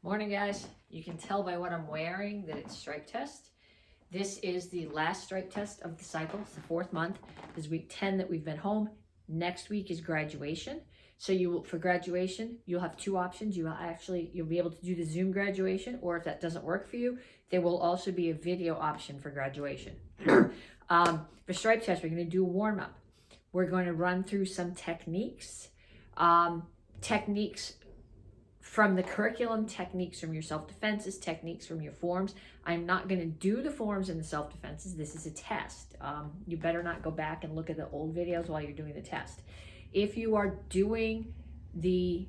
Morning, guys. You can tell by what I'm wearing that it's stripe test. This is the last stripe test of the cycle. It's the 4th month. This is week 10 that we've been home. Next week is graduation. So for graduation, you'll have 2 options. You'll be able to do the Zoom graduation, or if that doesn't work for you, there will also be a video option for graduation. For stripe test, we're going to do a warm-up. We're going to run through some techniques. Techniques from the curriculum, techniques from your self-defenses, techniques from your forms. I'm not going to do the forms and the self-defenses. This is a test. You better not go back and look at the old videos while you're doing the test. If you are doing the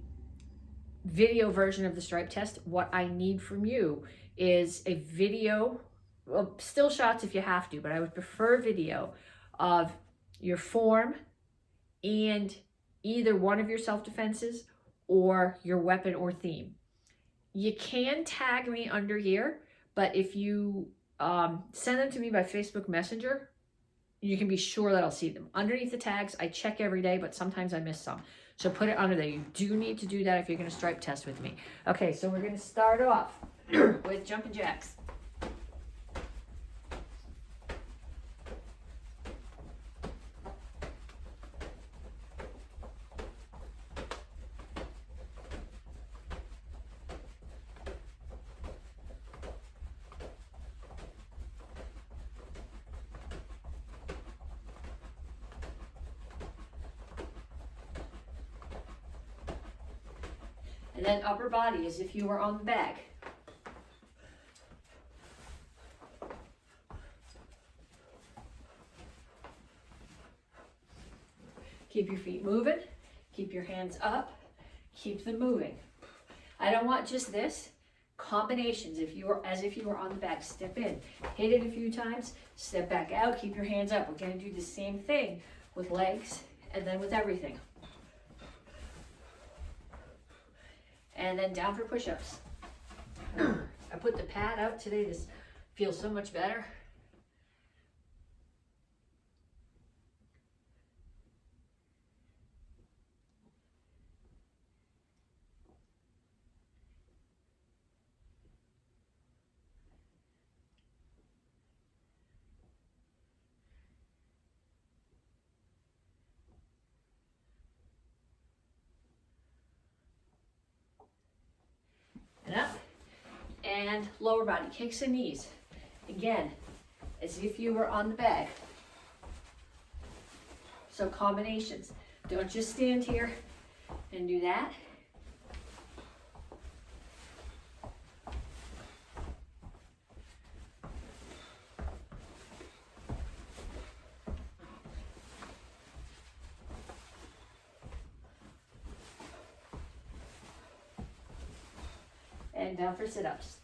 video version of the stripe test, what I need from you is a video, well, still shots if you have to, but I would prefer video of your form and either one of your self-defenses or your weapon or theme. You can tag me under here, but if you send them to me by Facebook Messenger, you can be sure that I'll see them. Underneath the tags, I check every day, but sometimes I miss some. So put it under there. You do need to do that if you're going to stripe test with me. Okay, so we're going to start off with jumping jacks. And then upper body as if you were on the bag. Keep your feet moving. Keep your hands up. Keep them moving. I don't want just this. Combinations. As if you were on the bag. Step in. Hit it a few times. Step back out. Keep your hands up. We're going to do the same thing with legs and then with everything. And then down for push-ups. I put the pad out today. This feels so much better. And up. And lower body, kicks and knees. Again, as if you were on the bag. So combinations. Don't just stand here and do that. And down for sit-ups.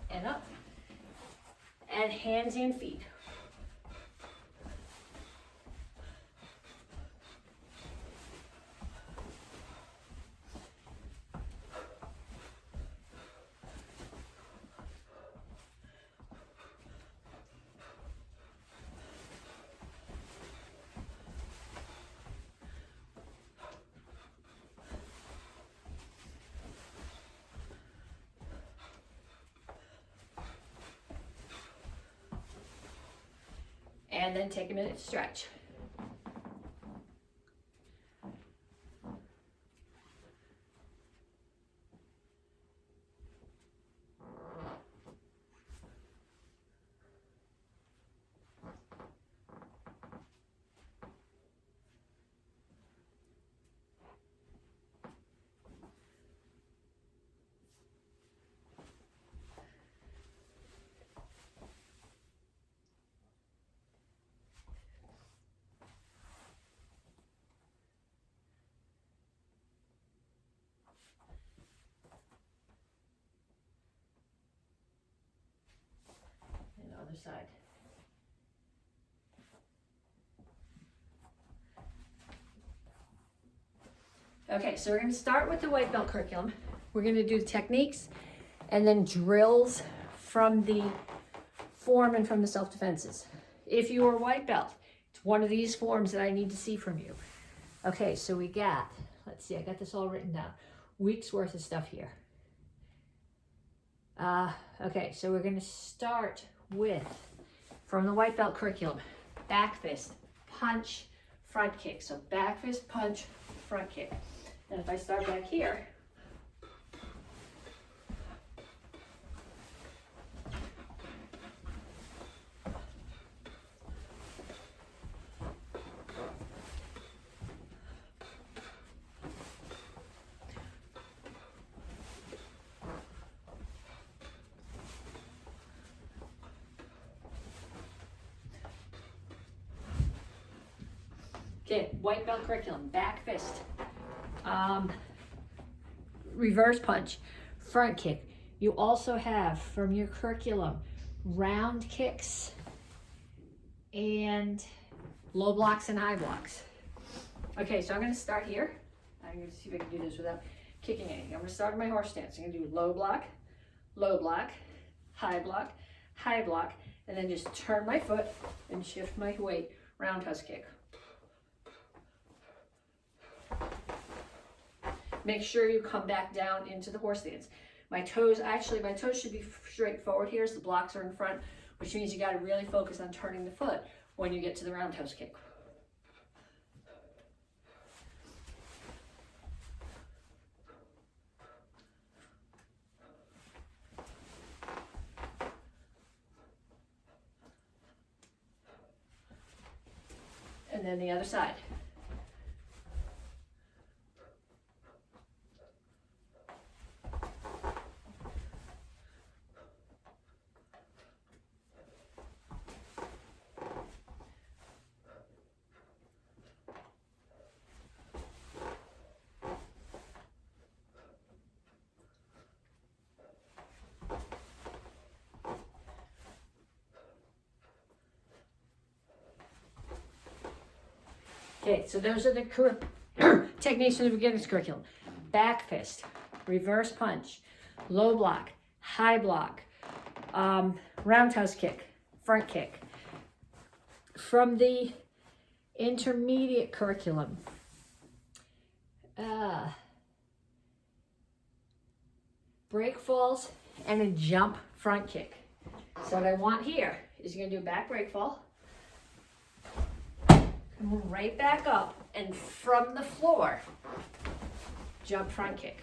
And up. And hands and feet. And then take a minute to stretch. other side. Okay, so we're going to start with the white belt curriculum. We're going to do techniques and then drills from the form and from the self-defenses. If you are white belt, it's one of these forms that I need to see from you. Okay, so we got, let's see, I got this all written down. Weeks worth of stuff here. Okay, so we're going to start with, from the white belt curriculum, back fist, punch, front kick. So back fist, punch, front kick. And if I start back here, okay, white belt curriculum, back fist, reverse punch, front kick. You also have from your curriculum round kicks and low blocks and high blocks. Okay, so I'm going to start here. I'm going to see if I can do this without kicking anything. I'm going to start in my horse stance. I'm going to do low block, high block, and then just turn my foot and shift my weight, roundhouse kick. Make sure you come back down into the horse stance. My toes should be straight forward here as the blocks are in front, which means you got to really focus on turning the foot when you get to the roundhouse kick. And then the other side. Okay, so those are the techniques from the beginner's curriculum. Back fist, reverse punch, low block, high block, roundhouse kick, front kick. From the intermediate curriculum, break falls and a jump front kick. So what I want here is you're going to do a back break fall. Come right back up, and from the floor, jump front kick.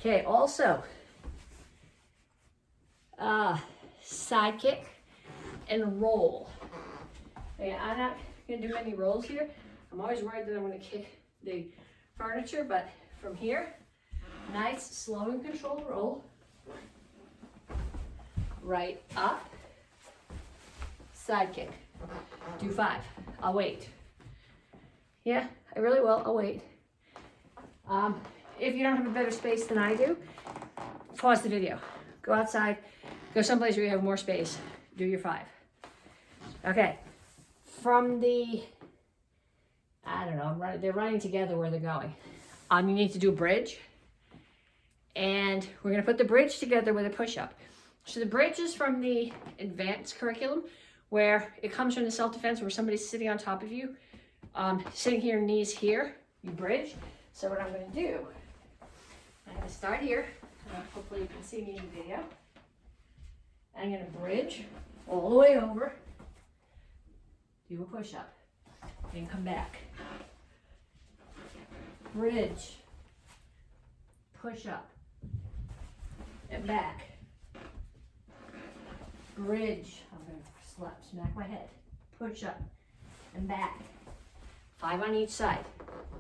Okay, also, side kick and roll. Okay, I'm not going to do many rolls here. I'm always worried that I'm going to kick the furniture, but from here, nice, slow and controlled roll. Right up, side kick. Do 5. I'll wait. Yeah, I really will. I'll wait. If you don't have a better space than I do, pause the video. Go outside. Go someplace where you have more space. Do your 5. Okay. From the, I don't know, they're running together where they're going. You need to do a bridge. And we're going to put the bridge together with a push-up. So the bridge is from the advanced curriculum, where it comes from the self-defense where somebody's sitting on top of you, sitting here, knees here, you bridge. So what I'm going to do, I'm going to start here. Hopefully you can see me in the video. I'm going to bridge all the way over, do a push-up, then come back. Bridge, push-up, and back. Bridge. I'm going to smack my head. Push up and back. 5 on each side.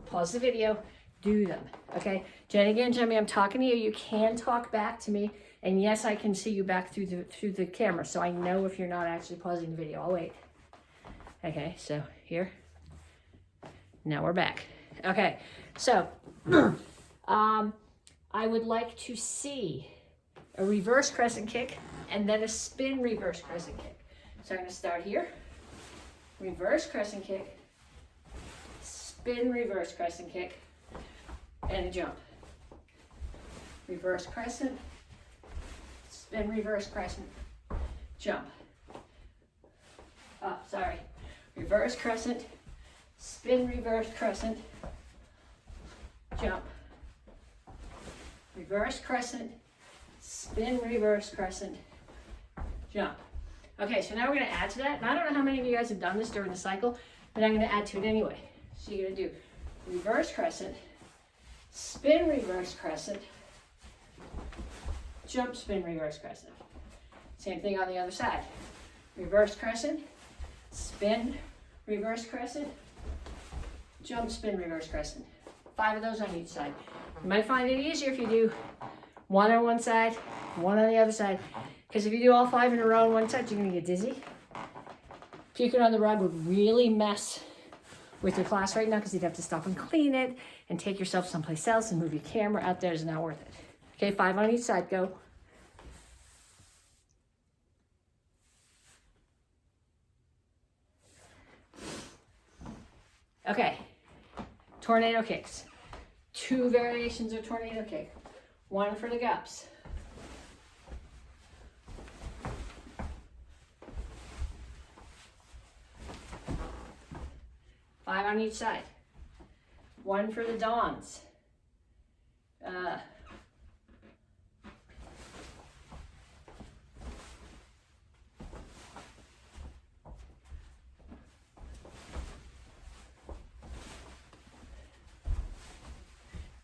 Pause the video. Do them. Okay? Jenny and Jimmy, I'm talking to you. You can talk back to me. And yes, I can see you back through the camera. So I know if you're not actually pausing the video. I'll wait. Okay, so here. Now we're back. Okay, so I would like to see a reverse crescent kick and then a spin reverse crescent kick. So I'm going to start here. Reverse crescent kick, spin reverse crescent kick, and a jump. Reverse crescent, spin reverse crescent, jump. Oh, sorry. Reverse crescent, spin reverse crescent, jump. Reverse crescent, spin reverse crescent, jump. Okay, so now we're going to add to that. And I don't know how many of you guys have done this during the cycle, but I'm going to add to it anyway. So you're going to do reverse crescent, spin reverse crescent, jump, spin reverse crescent. Same thing on the other side. Reverse crescent, spin reverse crescent, jump, spin reverse crescent. 5 of those on each side. You might find it easier if you do 1 on one side, 1 on the other side. Because if you do all 5 in a row on one side, you're going to get dizzy. Puking on the rug would really mess with your class right now because you'd have to stop and clean it and take yourself someplace else and move your camera out there. It's not worth it. Okay, 5 on each side. Go. Okay, tornado kicks. 2 variations of tornado kick. 1 for the gups. Five on each side. 1 for the dawns.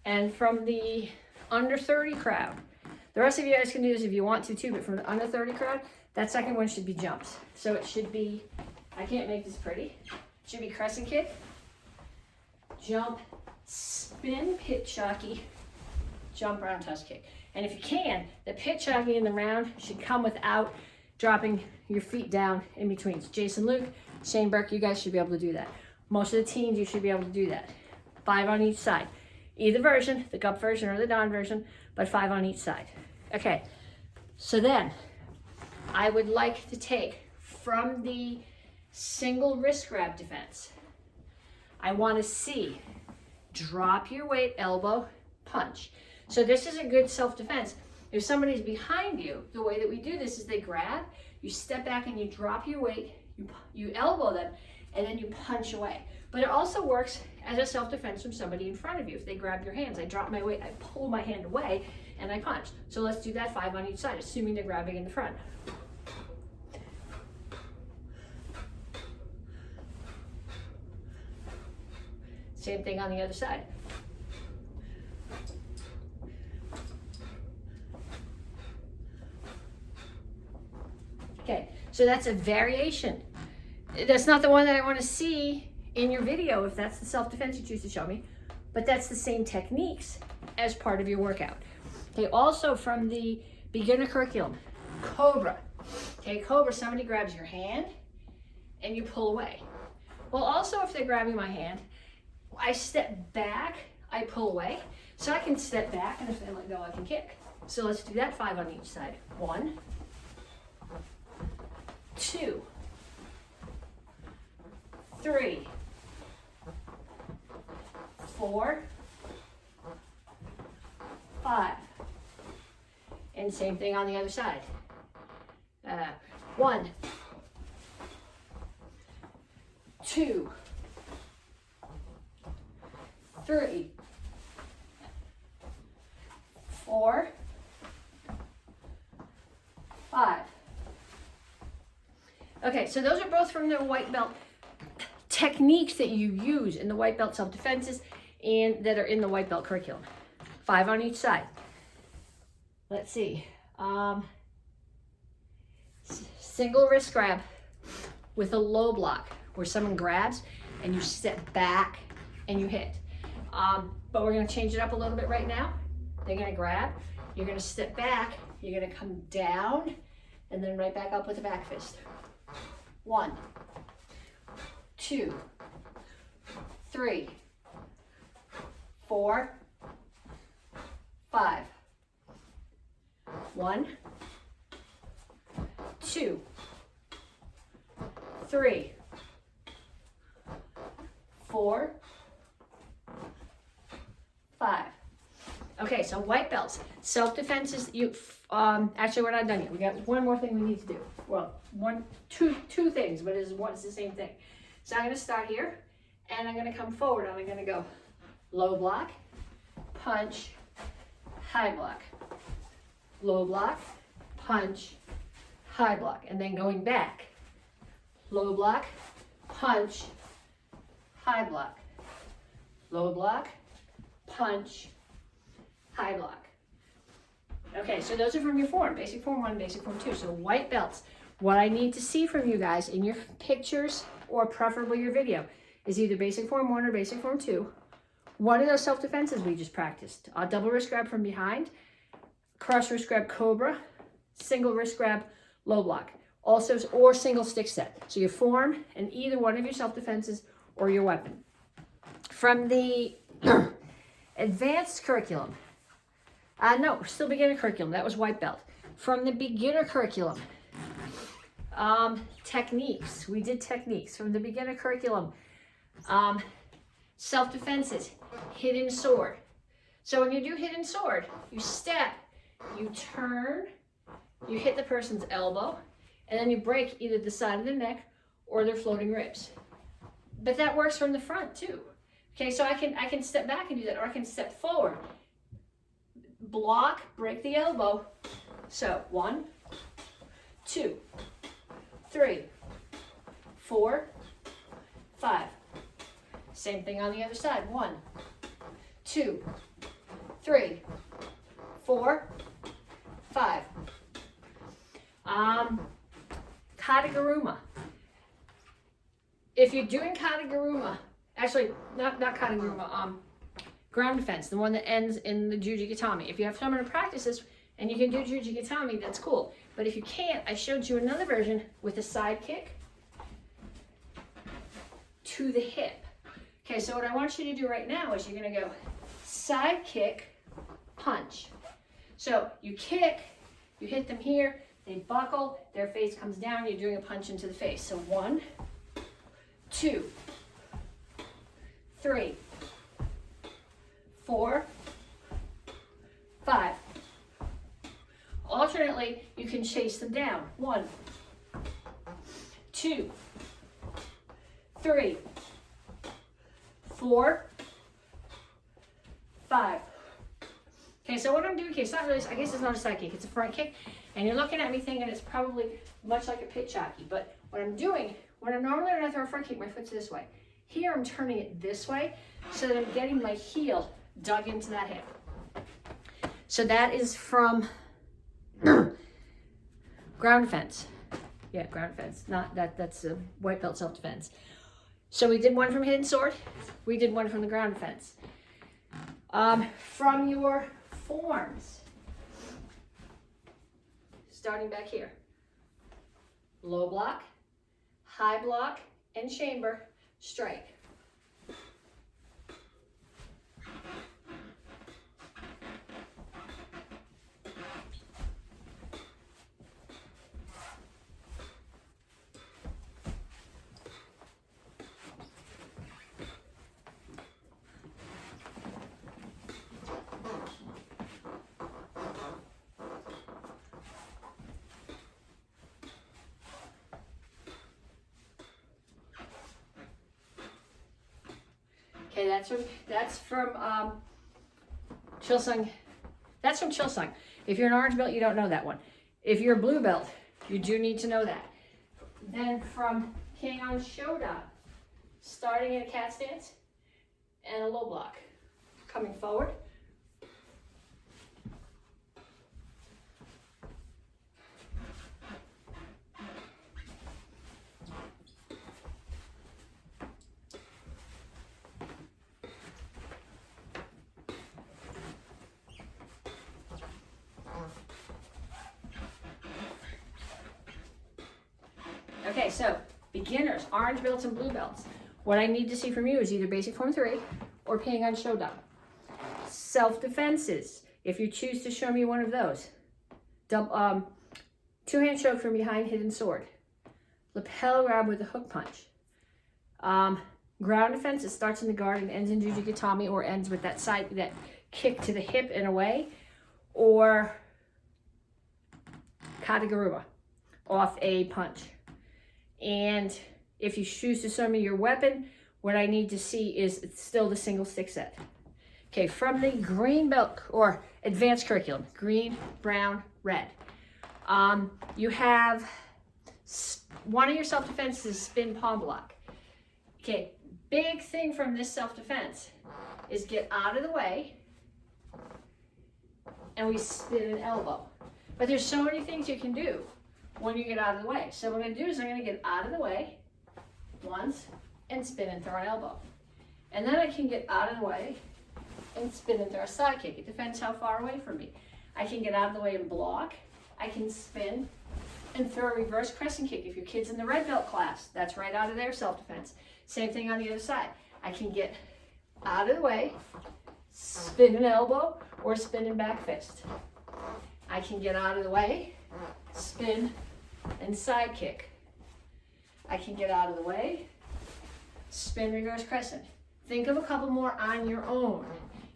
And from the under 30 crowd, the rest of you guys can do this if you want to too, but from the under 30 crowd, that second one should be jumps. So it should be, I can't make this pretty. It should be crescent kick, jump, spin, pitch jockey, jump, roundhouse kick. And if you can, the pitch jockey in the round should come without dropping your feet down in between. So Jason Luke, Shane Burke, you guys should be able to do that. Most of the teams, you should be able to do that. 5 on each side. Either version, the cup version or the dawn version, but 5 on each side. Okay, so then I would like to take from the single wrist grab defense, I want to see drop your weight, elbow, punch. So this is a good self-defense. If somebody's behind you, the way that we do this is they grab, you step back and you drop your weight, you elbow them, and then you punch away. But it also works as a self-defense from somebody in front of you. If they grab your hands, I drop my weight, I pull my hand away, and I punch. So let's do that 5 on each side, assuming they're grabbing in the front. Same thing on the other side. Okay, so that's a variation. That's not the one that I want to see in your video if that's the self-defense you choose to show me, but that's the same techniques as part of your workout. Okay, also from the beginner curriculum, Cobra. Okay, Cobra, somebody grabs your hand and you pull away. Well, also if they're grabbing my hand, I step back, I pull away, so I can step back, and if they let go, I can kick. So let's do that 5 on each side. 1, 2, 3, 4, 5. And same thing on the other side. 1, 2, 3, 4, 5. Okay, so those are both from the white belt techniques that you use in the white belt self-defenses and that are in the white belt curriculum. 5 on each side. Let's see. Single wrist grab with a low block where someone grabs and you step back and you hit. But we're gonna change it up a little bit right now. They're gonna grab, you're gonna step back, you're gonna come down, and then right back up with a back fist. 1, 2, 3, 4, 5. 1, 2, 3, 4, 5. Okay, so white belts. Self-defense is actually we're not done yet. We got one more thing we need to do. Well, two things, but it's the same thing. So I'm gonna start here and I'm gonna come forward and I'm gonna go low block, punch, high block. Low block, punch, high block. And then going back. Low block, punch, high block. Low block, punch, high block. Okay, so those are from your form, basic form 1, basic form 2. So white belts. What I need to see from you guys in your pictures or preferably your video is either basic form 1 or basic form 2. One of those self-defenses we just practiced. A double wrist grab from behind, cross wrist grab cobra, single wrist grab low block. Also, or single stick set. So your form and either one of your self-defenses or your weapon. From the advanced curriculum, no, still beginner curriculum, that was white belt. From the beginner curriculum, techniques, we did techniques. From the beginner curriculum, self-defenses, hidden sword. So when you do hidden sword, you step, you turn, you hit the person's elbow, and then you break either the side of the neck or their floating ribs. But that works from the front too. Okay, so I can step back and do that, or I can step forward. Block, break the elbow. So 1, 2, 3, 4, 5. Same thing on the other side. 1, 2, 3, 4, 5. Kataguruma. If you're doing kataguruma, actually not kataguruma, ground defense, the one that ends in the jujigatami. If you have someone to practice this and you can do jujigatami, that's cool. But if you can't, I showed you another version with a side kick to the hip. Okay, so what I want you to do right now is you're gonna go side kick, punch. So you kick, you hit them here, they buckle, their face comes down, you're doing a punch into the face. So 1, 2, 3, 4, 5. Alternately, you can chase them down. 1, 2, 3, 4, 5. Okay, so what I'm doing here, it's not really, I guess it's not a side kick, it's a front kick. And you're looking at me thinking it's probably much like a pitch hockey. But what I'm doing, when I'm normally when I throw a front kick, my foot's this way. Here I'm turning it this way so that I'm getting my heel dug into that hip. So that is from ground defense. Yeah, ground defense. Not that, that's a white belt self-defense. So we did one from hidden sword. We did one from the ground defense. From your forms, starting back here, low block, high block, and chamber, strike. Okay, that's from Chilsung. That's from Chilsung. If you're an orange belt, you don't know that one. If you're a blue belt, you do need to know that. Then from Kangon Shodan, starting in a cat stance and a low block, coming forward, Okay, so beginners, orange belts and blue belts. What I need to see from you is either basic form 3 or peeing on showdown. Self-defenses, if you choose to show me one of those. Two-hand choke from behind, hidden sword. Lapel grab with a hook punch. Ground defense, it starts in the guard and ends in Jujigatami, or ends with that side, that kick to the hip and away, or Katagaruba off a punch. And if you choose to show me your weapon, what I need to see is it's still the single stick set. Okay, from the green belt or advanced curriculum, green, brown, red. You have one of your self-defense is spin palm block. Okay, big thing from this self-defense is get out of the way and we spin an elbow. But there's so many things you can do when you get out of the way. So what I'm going to do is I'm going to get out of the way once and spin and throw an elbow. And then I can get out of the way and spin and throw a side kick. It depends how far away from me. I can get out of the way and block. I can spin and throw a reverse crescent kick. If your kid's in the red belt class, that's right out of their self-defense. Same thing on the other side. I can get out of the way, spin an elbow, or spin and back fist. I can get out of the way, spin and side kick. I can get out of the way, spin reverse crescent. Think of a couple more on your own.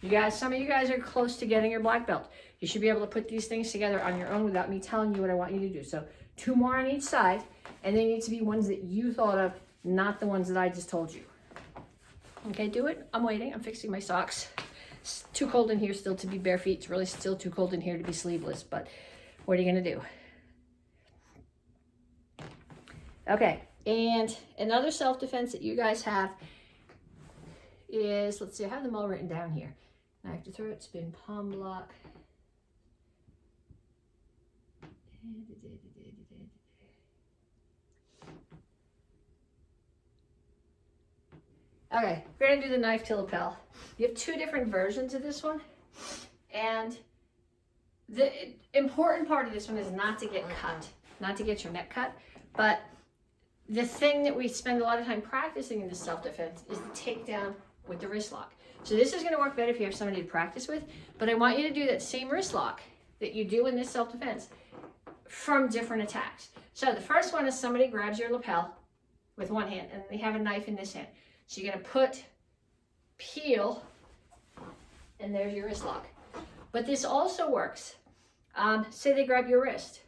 You guys, some of you guys are close to getting your black belt. You should be able to put these things together on your own without me telling you what I want you to do. So 2 more on each side, and they need to be ones that you thought of, not the ones that I just told you. Okay, do it. I'm waiting. I'm fixing my socks. It's too cold in here still to be bare feet. It's really still too cold in here to be sleeveless, but what are you going to do? Okay, and another self-defense that you guys have is, let's see, I have them all written down here. I have to throw it, spin, palm block. Okay, we're gonna do the knife to lapel. You have 2 different versions of this one, and the important part of this one is not to get cut, not to get your neck cut, but the thing that we spend a lot of time practicing in this self-defense is the takedown with the wrist lock. So this is going to work better if you have somebody to practice with, but I want you to do that same wrist lock that you do in this self-defense from different attacks. So the first one is somebody grabs your lapel with one hand and they have a knife in this hand. So you're going to put, peel, and there's your wrist lock. But this also works. Say they grab your wrist,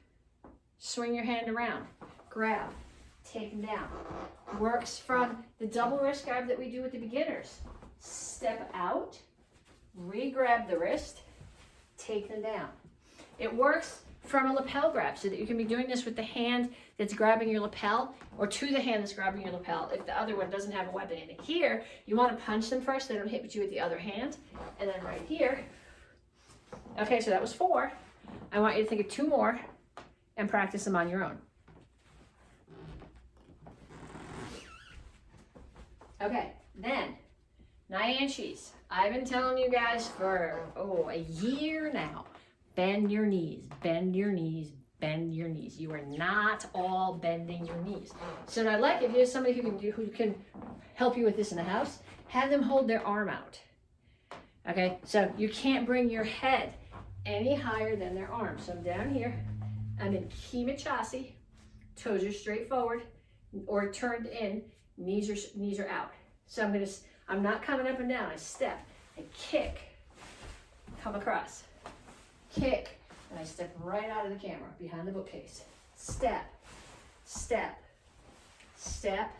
swing your hand around, grab, take them down. Works from the double wrist grab that we do with the beginners. Step out, re-grab the wrist, take them down. It works from a lapel grab, so that you can be doing this with the hand that's grabbing your lapel, or to the hand that's grabbing your lapel if the other one doesn't have a weapon in it. Here, you want to punch them first, they don't hit you with the other hand, and then right here. Okay, so that was 4. I want you to think of 2 more and practice them on your own. Okay, then, Nyanshis. I've been telling you guys for, a year now. Bend your knees, bend your knees, bend your knees. You are not all bending your knees. So what I'd like, if you have somebody who can help you with this in the house, have them hold their arm out. Okay, so you can't bring your head any higher than their arm. So I'm down here, I'm in Kimachasi, toes are straight forward or turned in, knees are out. So I'm not coming up and down, I step, I kick, come across, kick, and I step right out of the camera, behind the bookcase. Step, step, step,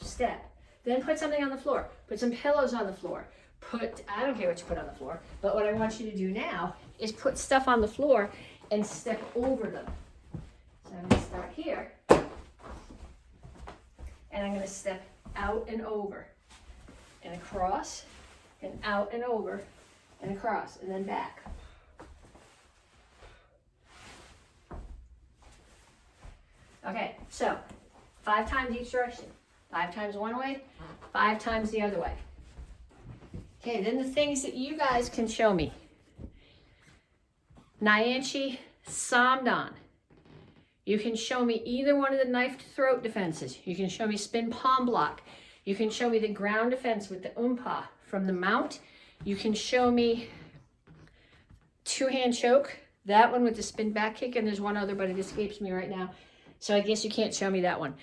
step. Then put something on the floor. Put some pillows on the floor. I don't care what you put on the floor, but what I want you to do now is put stuff on the floor and step over them. So I'm going to start here, and I'm going to step out and over, and across, and out and over, and across, and then back. Okay, so 5 times each direction. 5 times one way, 5 times the other way. Okay, then the things that you guys can show me. Nyanshi Samdan. You can show me either one of the knifed throat defenses. You can show me spin palm block. You can show me the ground defense with the umpa from the mount. You can show me two-hand choke, that one with the spin back kick, and there's one other, but it escapes me right now. So I guess you can't show me that one.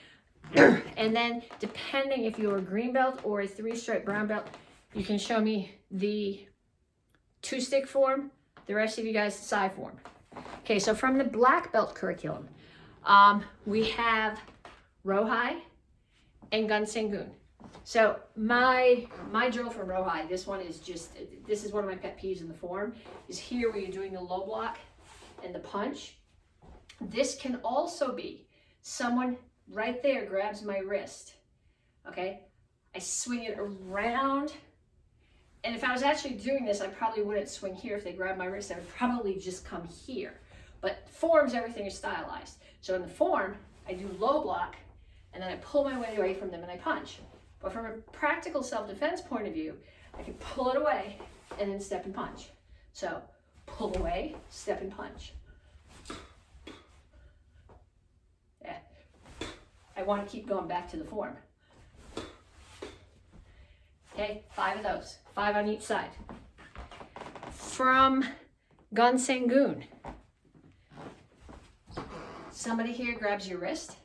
And then depending if you're a green belt or a 3-stripe brown belt, you can show me the 2-stick form, the rest of you guys the side form. Okay, so from the black belt curriculum, we have Rohai and Gun Sangoon. So my drill from Rohai, this is one of my pet peeves in the form, is here where you're doing the low block and the punch. This can also be someone right there grabs my wrist, okay? I swing it around, and if I was actually doing this, I probably wouldn't swing here. If they grab my wrist, I would probably just come here. But forms, everything is stylized. So in the form, I do low block, and then I pull my way away from them and I punch. But from a practical self-defense point of view, I can pull it away and then step and punch. So pull away, step and punch. Yeah. I want to keep going back to the form. Okay, 5 of those, 5 on each side. From Gun Sangoon, somebody here grabs your wrist.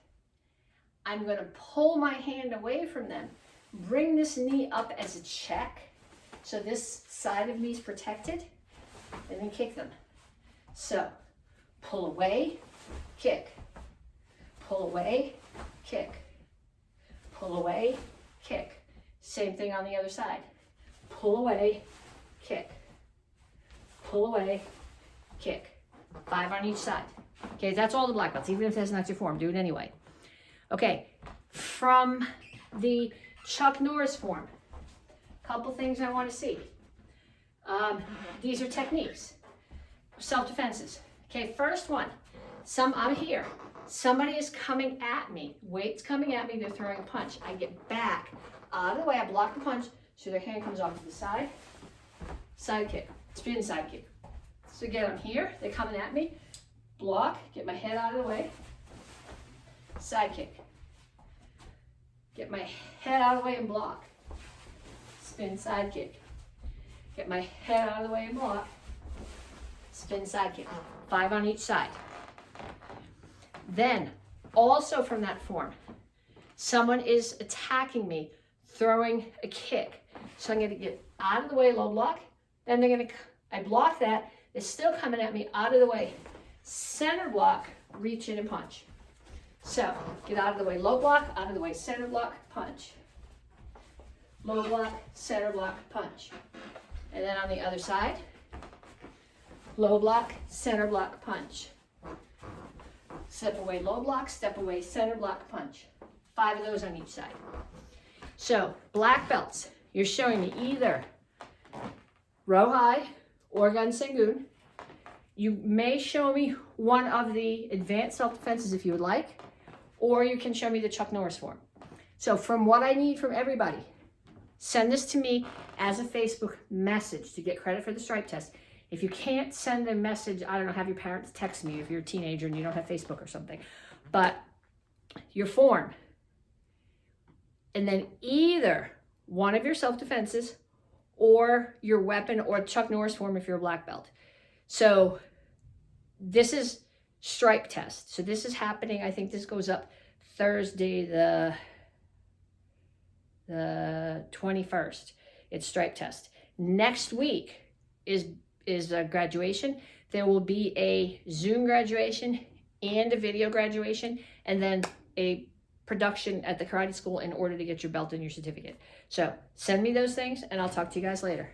I'm going to pull my hand away from them, bring this knee up as a check, so this side of me is protected, and then kick them. So, pull away, kick. Pull away, kick. Pull away, kick. Same thing on the other side. Pull away, kick. Pull away, kick. 5 on each side. Okay, that's all the black belts. Even if that's not your form, do it anyway. Okay, from the Chuck Norris form, couple things I want to see. These are techniques, self-defenses. Okay, first one, I'm here. Somebody is coming at me. Weight's coming at me, they're throwing a punch. I get back out of the way, I block the punch, so their hand comes off to the side. Side kick, spin side kick. So again, I'm here, they're coming at me. Block, get my head out of the way. Side kick. Get my head out of the way and block. Spin side kick. Get my head out of the way and block. Spin side kick. 5 on each side. Then, also from that form, someone is attacking me, throwing a kick. So I'm going to get out of the way, low block. Then I block that. They're still coming at me, out of the way. Center block, reach in and punch. So, get out of the way, low block, out of the way, center block, punch. Low block, center block, punch. And then on the other side, low block, center block, punch. Step away, low block, step away, center block, punch. 5 of those on each side. So, black belts, you're showing me either Rohai or Gun Sangoon. You may show me one of the advanced self-defenses if you would like, or you can show me the Chuck Norris form. So from what I need from everybody, send this to me as a Facebook message to get credit for the stripe test. If you can't send a message, I don't know, have your parents text me if you're a teenager and you don't have Facebook or something. But your form, and then either one of your self-defenses or your weapon or Chuck Norris form if you're a black belt. So this is stripe test. So this is happening, I think this goes up Thursday the 21st. It's stripe test. Next week is a graduation. There will be a Zoom graduation and a video graduation, and then a production at the karate school in order to get your belt and your certificate. So send me those things and I'll talk to you guys later.